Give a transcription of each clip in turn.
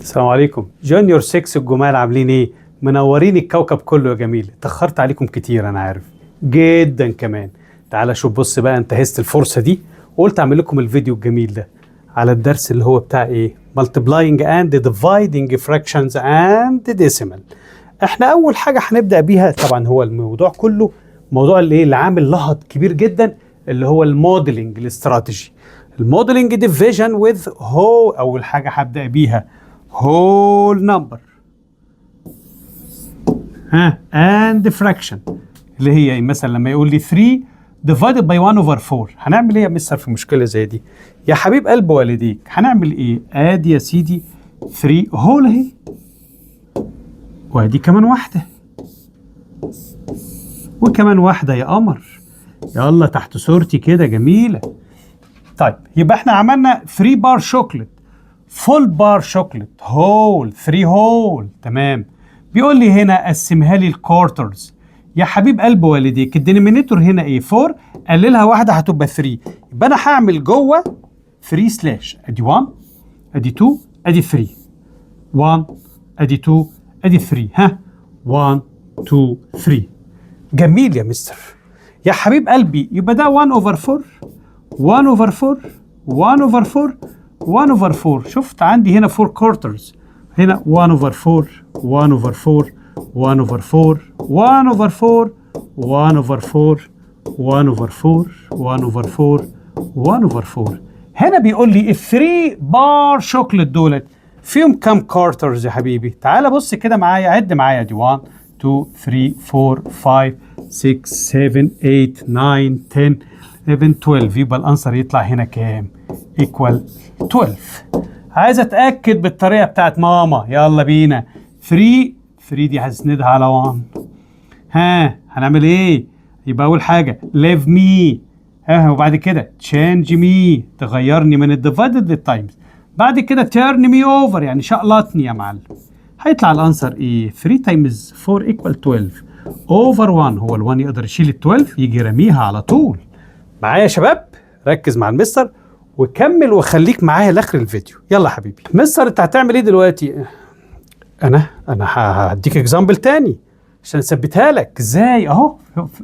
السلام عليكم جونيور 6 الجمال، عاملين ايه؟ منورين الكوكب كله يا جميل. اتأخرت عليكم كتير انا عارف جدا كمان. تعالى شوف، بص بقى، انتهزت الفرصة دي وقلت اعمل لكم الفيديو الجميل ده على الدرس اللي هو بتاع ايه؟ multiplying and dividing fractions and decimal. احنا اول حاجة هنبدأ بيها طبعا هو الموضوع كله موضوع اللي عامل لغط كبير جدا، اللي هو الموديلنج الاستراتيجي. الموديلنج ديفيجن وذ هو اول حاجة هبدأ بيها whole number and fraction، اللي هي مثلا لما يقول لي 3 divided by 1 over 4. هنعمل ايه يا مستر في مشكله زي دي؟ يا حبيب قلب والديك هنعمل ايه؟ ادي يا سيدي 3 هول اهي، وادي كمان واحده، وكمان واحده يا قمر. يلا تحت صورتي كده جميله. طيب يبقى احنا عملنا 3 بار شوكليت، فول بار شوكليت، هول 3 هول. تمام. بيقول لي هنا قسمها لي الكوارترز. يا حبيب قلب والديك الدينومينيتور هنا ايه؟ 4 قللها واحده هتبقى 3، يبقى انا هعمل جوه 3 سلاش، ادي 1 ادي 2 ادي 3، 1 ادي 2 ادي 3، 1 2 3. جميل يا مستر. يا حبيب قلبي يبقى ده 1 اوفر 4 1 اوفر 4 1 اوفر 4 1 اوفر 4. شفت عندي هنا 4 كوارترز، هنا 1 اوفر 4 1 اوفر 4 1 اوفر 4 1 اوفر 4 1 اوفر 4 1 اوفر 4 1 اوفر 4 1 اوفر 4. هنا بيقول لي ال 3 بار شوكليت دولت فيهم كام كارترز يا حبيبي؟ تعالى بص كده معايا، عد معايا، دي 1 2 3 4 5 6 7 8 9 10 11 12. يبقى الانسر يطلع هنا كام؟ ايكوال 12. عايز اتاكد بالطريقه بتاعت ماما، يلا بينا. 3 دي هسندها على 1. هنعمل ايه؟ يبقى اول حاجه leave me، وبعد كده change me، تغيرني من الديفايدد للتايمز. بعد كده turn me over، يعني شقلطني يا معلم. هيطلع الانسر ايه؟ 3 تايمز 4 ايكوال 12 اوفر 1. هو ال1 يقدر يشيل ال 12 يجي رميها على طول. معايا يا شباب؟ ركز مع المستر وكمل وخليك معايا لاخر الفيديو. يلا حبيبي. مستر انت هتعمل ايه دلوقتي؟ انا هديك اكزامبل تاني عشان اثبتها لك ازاي. اهو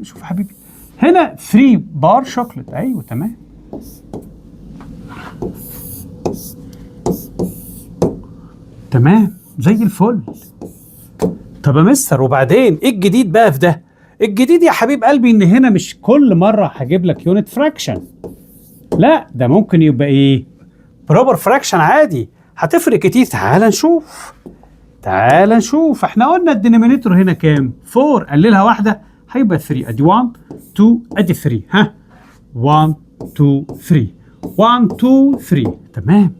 شوف حبيبي، هنا 3 بار شوكليت. ايوه تمام، تمام زي الفل. طب يا مستر وبعدين ايه الجديد بقى في ده؟ الجديد يا حبيب قلبي ان هنا مش كل مره هجيب لك يونت فراكشن، لا ده ممكن يبقى ايه؟ بروبر فراكشن عادي. هتفرق كتير. تعال نشوف. احنا قلنا الدينومينيتور هنا كام؟ 4 قللها واحده هيبقى 3، ادي 1 2 ادي 3، 1 2 3 1 2 3. تمام.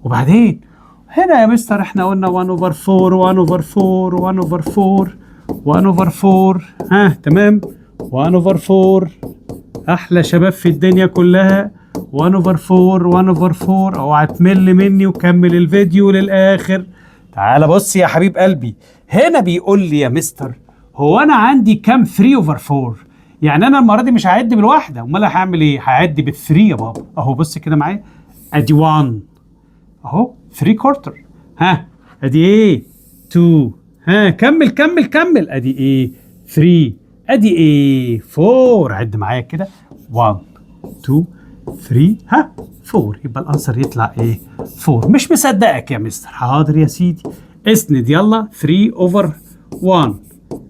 وبعدين هنا يا مستر احنا قلنا 1 اوفر 4 1 اوفر 4 1 اوفر 4 1 اوفر 4، تمام، 1 اوفر 4. احلى شباب في الدنيا كلها. 1 اوفر 4 1 اوفر 4. اوعى تمل مني وكمل الفيديو للاخر. تعال بص يا حبيب قلبي، هنا بيقول لي يا مستر هو انا عندي كام 3 اوفر 4؟ يعني انا المره دي مش هعد بالواحده، امال هعمل ايه؟ هعد بال3 يا بابا. اهو بص كده معايا، ادي 1 اهو 3 كوارتر، ادي ايه 2، كمل ادي ايه 3، ادي ايه 4. عد معايا كده 1 2 3 4. يبقى الانسر يطلع ايه؟ 4. مش مصدقك يا مستر. حاضر يا سيدي، اسند يلا. 3 اوفر 1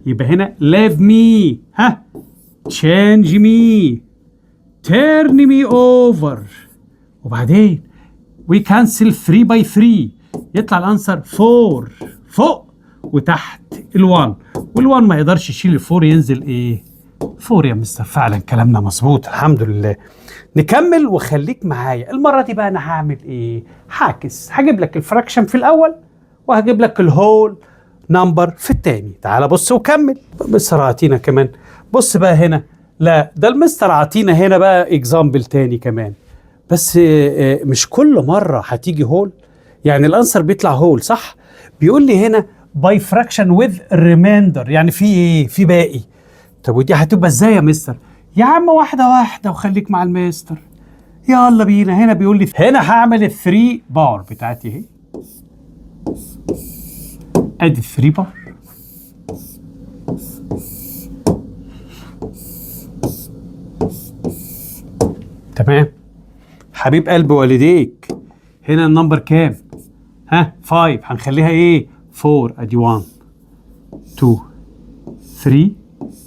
يبقى هنا leave me، change me، turn me over. وبعدين we cancel 3 by 3 يطلع الانسر 4 فوق وتحت ال1، وال1 ما يقدرش يشيل ال4 ينزل ايه؟ 4 يا مستر. فعلا كلامنا مظبوط الحمد لله. نكمل وخليك معايا. المره دي بقى انا هعمل ايه؟ هجيب لك الفراكشن في الاول وهجيب لك الهول نمبر في التاني. تعال بص وكمل. مستر عطينا كمان، بص بقى هنا، لا ده المستر عطينا هنا بقى اكزامبل تاني كمان، بس مش كل مرة هتيجي هول. يعني الانسر بيطلع هول صح؟ بيقول لي هنا باي فراكشن وذ ريمايندر، يعني في ايه؟ في باقي. طب ودي هتبقى ازاي يا مستر؟ يا عم واحدة واحدة وخليك مع المستر. يلا بينا. هنا بيقول لي هنا هعمل ال3 بار بتاعتي اهي، ادي 3 بار. تمام. حبيب قلب والديك، هنا النمبر كام؟ ها 5 هنخليها ايه؟ 4. ادي 1 2 3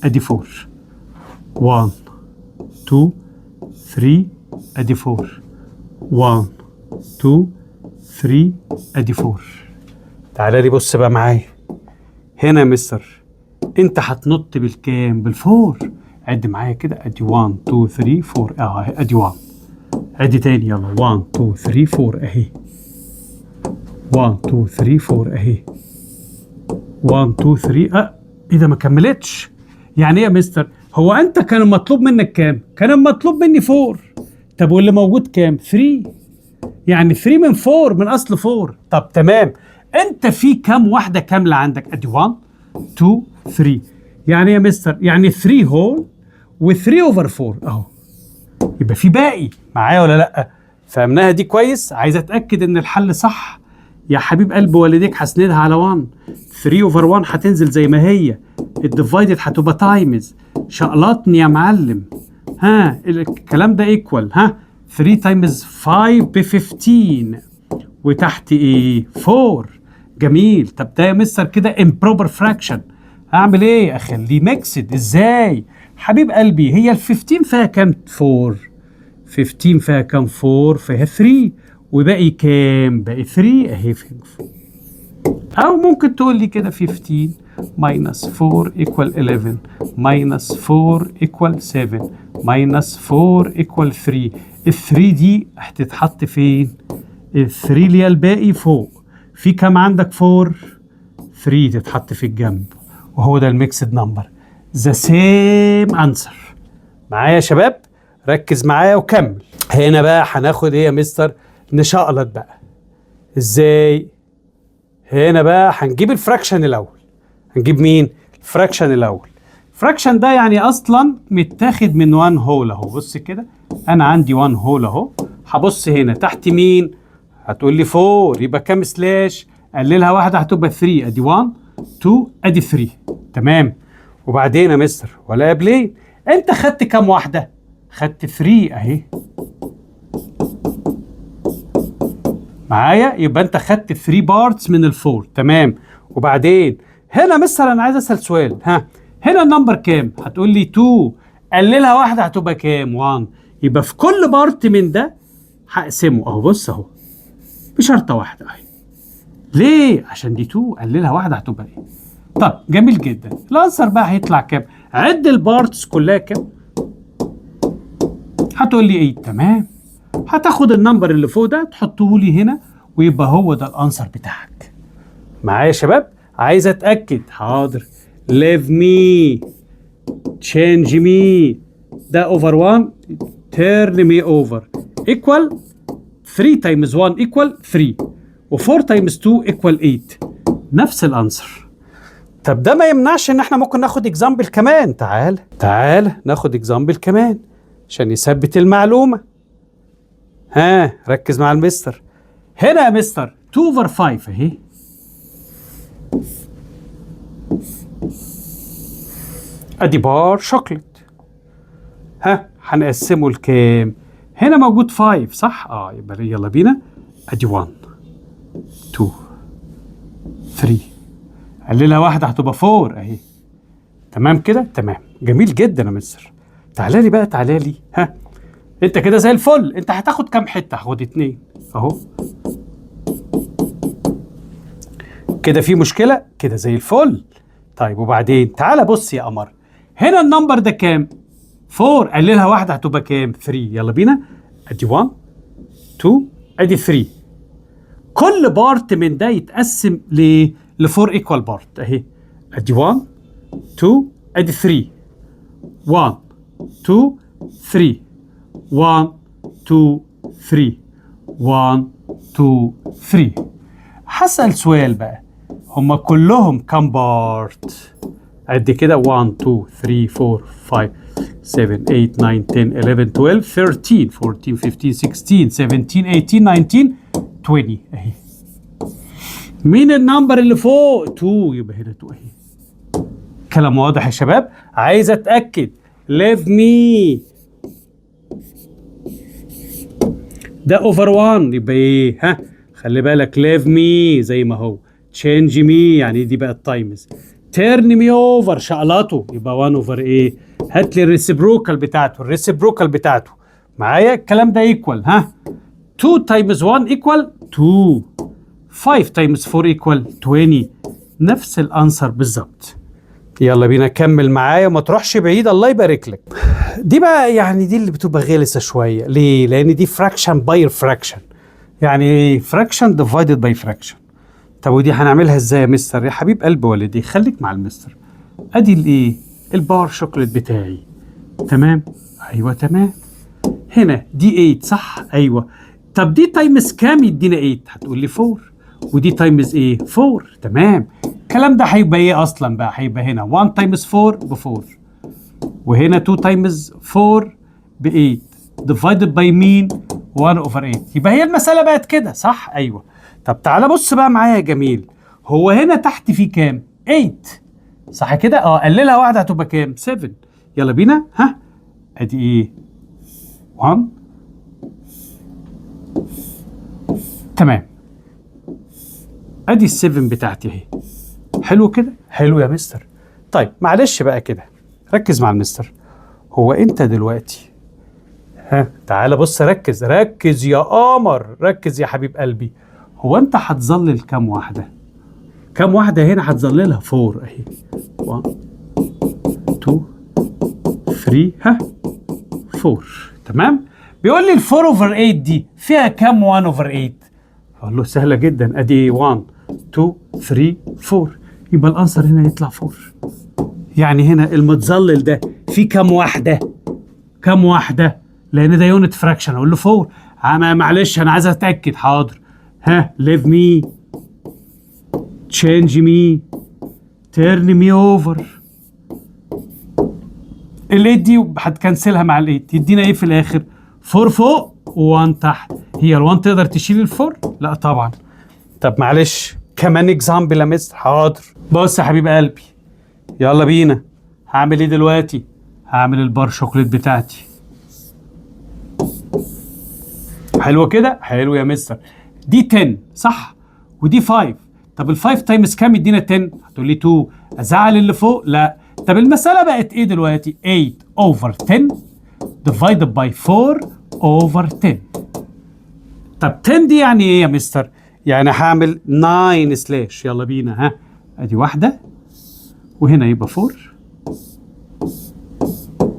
ادي 4. 1 2 3 ادي 4. 1 2 3 ادي 4. تعالى لي بص بقى معايا هنا يا مستر، انت هتنط بالكام؟ بال4. عد معايا كده، ادي 1 2 3 4 ادي 1. عد تاني يلا، 1 2 3 4 اهي. 1 2 3 4 اهي. 1 2 3 ايه ده ما كملتش؟ يعني ايه يا مستر؟ هو انت كان مطلوب منك كام؟ كان المطلوب مني 4. طب واللي موجود كام؟ 3. يعني 3 من 4 من اصل 4. طب تمام، انت في كام واحده كامله عندك؟ ادي 1 2 3. يعني ايه يا مستر؟ يعني 3 هول و3 اوفر 4 اهو. يبقى في باقي معايا ولا لا؟ فهمناها دي كويس؟ عايز اتاكد ان الحل صح يا حبيب قلب والديك. هسندها على 1. 3 اوفر 1 هتنزل زي ما هي، الديفايدد هتبقى تايمز. شقلطني يا معلم. ها الكلام ده ايكوال، ها 3 تايمز 5 ب 15 وتحت ايه؟ 4. جميل. طب ده يا مستر كده امبروبر فراكشن، هعمل ايه؟ اخليه ميكسد. ازاي حبيب قلبي؟ هي ال 15 فيها كام؟ 4. 15 فيها كام؟ 4 فيها 3 وباقي كام؟ باقي 3 اهي. او ممكن تقول لي كده 15 minus 4 equal 11 minus 4 equal 7 minus 4 equal 3. ال 3 دي هتتحط فين؟ ال 3 اللي هي الباقي فوق. في كام عندك؟ 4. 3 تتحط في الجنب، وهو ده الميكسد نمبر. ذا سيم انسر. معايا يا شباب؟ ركز معايا وكمل. هنا بقى هناخد ايه يا مستر؟ نشقلط بقى. ازاي؟ هنا بقى هنجيب الفراكشن الاول. هنجيب مين؟ الفراكشن الاول. الفراكشن ده يعني اصلا متاخد من 1 هول اهو. بص كده، انا عندي 1 هول اهو. هبص هنا تحت مين؟ هتقول لي 4. يبقى كام سلاش؟ قللها واحده هتبقى 3. ادي 1 2 ادي 3. تمام. وبعدين يا مستر ولا يا بلين، انت خدت كام واحده؟ خدت 3 اهي معايا. يبقى انت خدت 3 بارتس من ال4. تمام. وبعدين هنا مستر انا عايز اسال سؤال. ها هنا النمبر كام؟ هتقول لي 2. قللها واحده هتبقى كام؟ 1. يبقى في كل بارت من ده هقسمه اهو. بص اهو بشرطه واحده اهي. ليه؟ عشان دي 2 قللها واحده هتبقى ايه؟ طب جميل جدا. الانسر بقى هيطلع كام؟ عد البارتس كلها كام. هتقول لي 8. تمام. هتاخد النمبر اللي فوق ده تحطه لي هنا ويبقى هو ده الانسر بتاعك. معايا يا شباب؟ عايز اتاكد. حاضر. leave me change me ده over 1 turn me over equal 3 times 1 equal 3 و4 times 2 equal 8. نفس الانسر. طب ده ما يمنعش ان احنا ممكن ناخد اكزامبل كمان. تعال ناخد اكزامبل كمان عشان يثبت المعلومه. ها ركز مع المستر. هنا يا مستر 2 over 5 اهي. ادي بار شوكليت. ها هنقسمه لكام؟ هنا موجود 5 صح؟ يبقى يلا بينا. ادي 1 2 3. قللها واحده هتبقى 4 اهي. تمام كده؟ تمام. جميل جدا يا مستر. تعالى لي بقى، تعالى لي. ها انت كده زي الفل. انت هتاخد كام حته؟ هاخد 2 اهو. كده في مشكله؟ كده زي الفل. طيب وبعدين تعالى بص يا قمر، هنا النمبر ده كام؟ 4. قللها واحده هتبقى كام؟ 3. يلا بينا. ادي 1 2 ادي 3. كل بارت من ده يتقسم ل 4 ايكوال بارت اهي. ادي 1 2 ادي 3. 1 2 3 1 2 3 1 2 3. هسأل سؤال بقى، هما كلهم كام بارت؟ قد كده 1 2 3 4 5 7 8 9 10 11 12 13 14 15 16 17 18 19 20 اهي. مين النمبر اللي فوق؟ 2، يبقى هنا 2 اهي. كلام واضح يا شباب؟ عايز اتاكد. ليف مي ده اوفر 1 يبقى ايه؟ ها خلي بالك، ليف مي زي ما هو، تشينج مي يعني دي بقت تايمز، تيرن مي اوفر شقلطه يبقى 1 اوفر ايه؟ هات لي الريسبروكال بتاعته، الريسبروكال بتاعته معايا. الكلام ده ايكوال، ها 2 تايمز 1 ايكوال 2، 5 تايمز 4 ايكوال 20. نفس الانسر بالظبط. يلا بينا كمل معايا وما تروحش بعيد، الله يبارك لك. دي بقى يعني دي اللي بتبقى غلسه شويه، ليه؟ لان دي فراكشن باي فراكشن، يعني فراكشن ديفايدد باي فراكشن. طب ودي هنعملها ازاي يا مستر؟ يا حبيب قلب والدي خليك مع المستر. ادي الايه؟ البار شوكليت بتاعي، تمام؟ ايوه تمام. هنا دي 8 صح؟ ايوه. طب دي تايمز كام يدينا 8؟ هتقول لي 4. ودي تايمز ايه؟ 4. تمام. الكلام ده هيبقى ايه اصلا بقى؟ هيبقى هنا 1 تايمز 4 ب 4، وهنا 2 تايمز 4 ب 8 ديفايدد باي مين؟ 1 اوفر 8. يبقى هي المساله بقت كده صح؟ ايوه. طب تعالى بص بقى معايا يا جميل، هو هنا تحت في كام؟ 8 صح كده؟ قللها واحده هتبقى كام؟ 7. يلا بينا، ها ادي ايه؟ 1. تمام. ادي ال7 بتاعتي اهي. حلو كده؟ حلو يا مستر. طيب معلش بقى كده، ركز مع المستر. هو انت دلوقتي، ها تعالى بص، ركز ركز يا قمر، ركز يا حبيب قلبي. هو انت هتظلل كام واحده؟ كام واحده هنا هتظللها؟ 4 اهي. 1 2 3 ها 4. تمام. بيقول لي ال 4 اوفر 8 دي فيها كام 1 اوفر 8؟ اقول له سهله جدا، ادي 1 2 3 4، يبقى الانسر هنا يطلع 4. يعني هنا المتظلل ده فيه كام واحده؟ كام واحده؟ لان ده يونت فراكشن. اقول له 4. معلش انا عايز اتاكد. حاضر. ها ليف مي، تشينج مي، تيرن مي اوفر. ال8 دي هتكنسلها مع ال8 يدينا ايه في الاخر؟ 4 فوق و1 تحت. هي ال1 تقدر تشيل ال4؟ لا طبعا. طب معلش كمان اكزامبل يا مستر. حاضر. بص يا حبيب قلبي، يلا بينا. هعمل ايه دلوقتي؟ هعمل البار شوكليت بتاعتي. حلو كده؟ حلو يا مستر. دي 10 صح؟ ودي 5. طب ال5 تايمز كام يدينا 10؟ هتقول لي 2. ازعل اللي فوق؟ لا. طب المساله بقت ايه دلوقتي؟ 8 اوفر 10 ديفايدد باي 4 اوفر 10. طب 10 دي يعني ايه يا مستر؟ يعني هعمل 9 سلاش. يلا بينا، ها ادي واحده، وهنا يبقى 4،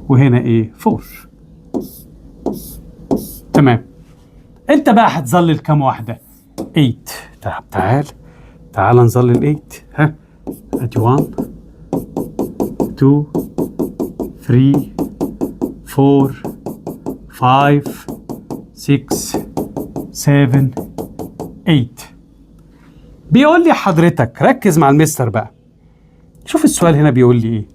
وهنا ايه؟ 4. تمام. انت بقى هتظلل كام واحده؟ 8. طب تعال نظلل 8. ها ادي 1 2 3 4 5 6 7 8. بيقول لي حضرتك ركز مع المستر بقى. شوف السؤال هنا بيقول لي ايه.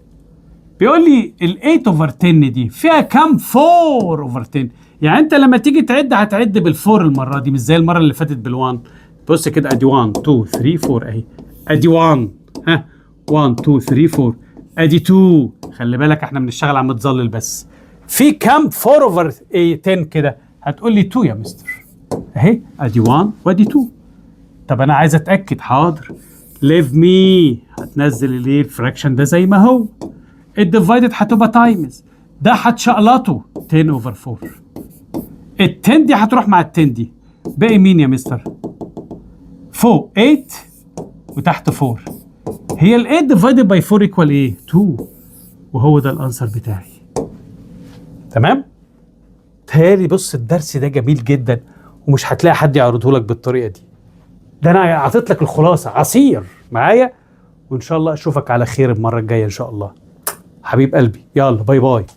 بيقول لي ال 8 اوفر 10 دي فيها كام 4 اوفر 10؟ يعني انت لما تيجي تعد هتعد بالفور المره دي، مش زي المره اللي فاتت بال1. بص كده، ادي 1 2 3 4 اهي. ادي 1 ها 1 2 3 4. ادي 2. خلي بالك احنا بنشتغل على متظلل بس. في كام 4 اوفر 10 كده؟ هتقول لي 2 يا مستر اهي. ادي 1 وادي 2. طب انا عايز اتاكد. حاضر. ليف مي، هتنزل الايه؟ الفراكشن ده زي ما هو. الديفايدد هتبقى تايمز، ده هتشقلطه 10 اوفر 4. ال 10 دي هتروح مع ال 10 دي، باقي مين يا مستر؟ فوق 8 وتحت 4. هي ال 8 ديفايدد باي 4 ايكوال ايه؟ 2. وهو ده الانسر بتاعي. تمام؟ تهيألي بص الدرس ده جميل جدا، ومش هتلاقي حد يعرضه لك بالطريقه دي. ده انا اعطيت لك الخلاصه عصير معايا، وان شاء الله اشوفك على خير المره الجايه ان شاء الله. حبيب قلبي، يلا باي باي.